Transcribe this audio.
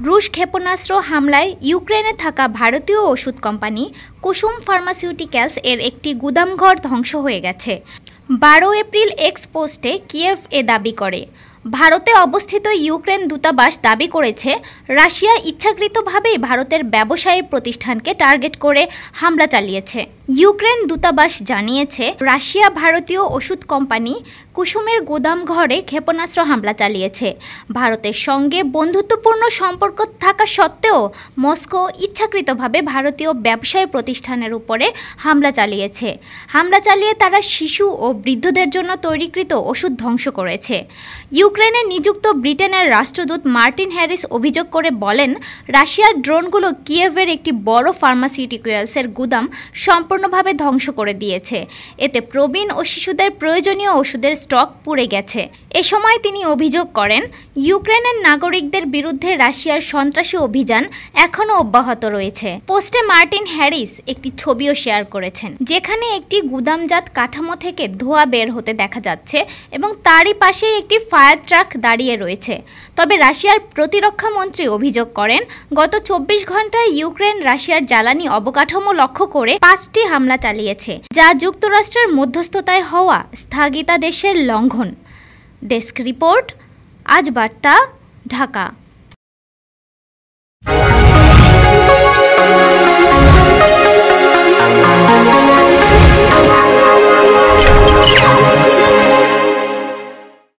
রুশ ক্ষেপণাস্ত্র হামলায় ইউক্রেনে থাকা ভারতীয় ওষুধ কোম্পানি কুসুম ফার্মাসিউটিক্যালস এর একটি গুদামঘর ধ্বংস হয়ে গেছে। 12 এপ্রিল এক্স পোস্টে কিয়েভ এ দাবি করে। ভারতে অবস্থিত ইউক্রেন দূতাবাস দাবি করেছে, রাশিয়া ইচ্ছাকৃতভাবেই ভারতের ব্যবসায়ী প্রতিষ্ঠানকে টার্গেট করে হামলা চালিয়েছে। ইউক্রেন দূতাবাস জানিয়েছে, রাশিয়া ভারতীয় ওষুধ কোম্পানি কুসুমের গুদামঘরে ক্ষেপণাস্ত্র হামলা চালিয়েছে। ভারতের সঙ্গে বন্ধুত্বপূর্ণ সম্পর্ক থাকা সত্ত্বেও মস্কো ইচ্ছাকৃতভাবে ভারতীয় ব্যবসায়ী প্রতিষ্ঠানের উপরে হামলা চালিয়েছে। হামলা চালিয়ে তারা শিশু ও বৃদ্ধদের জন্য তৈরিকৃত ওষুধ ধ্বংস করেছে। ইউক্রেনে নিযুক্ত ব্রিটেনের রাষ্ট্রদূত মার্টিন হ্যারিস অভিযোগ করে বলেন, রাশিয়ার ড্রোনগুলো কিয়েভের একটি বড় ফার্মাসিউটিক্যালসের গুদাম সম্পূর্ণভাবে ধ্বংস করে দিয়েছে। এতে প্রবীণ ও শিশুদের প্রয়োজনীয় ওষুধের স্টক পুড়ে গেছে। এ সময় তিনি অভিযোগ করেন, ইউক্রেনের নাগরিকদের বিরুদ্ধে রাশিয়ার সন্ত্রাসী অভিযান এখনও অব্যাহত রয়েছে। পোস্টে মার্টিন হ্যারিস একটি ছবিও শেয়ার করেছেন, যেখানে একটি গুদামজাত কাঠামো থেকে ধোঁয়া বের হতে দেখা যাচ্ছে এবং তারই পাশে একটি ফায়ার ট্রাক দাঁড়িয়ে রয়েছে। তবে রাশিয়ার প্রতিরক্ষা মন্ত্রী অভিযোগ করেন, গত 24 ঘন্টায় ইউক্রেন রাশিয়ার জ্বালানি অবকাঠামো লক্ষ্য করে 5টি হামলা চালিয়েছে, যা যুক্তরাষ্ট্রের মধ্যস্থতায় হওয়া স্থগিতাদেশের লঙ্ঘন। ডেস্ক রিপোর্ট, আজ বার্তা, ঢাকা।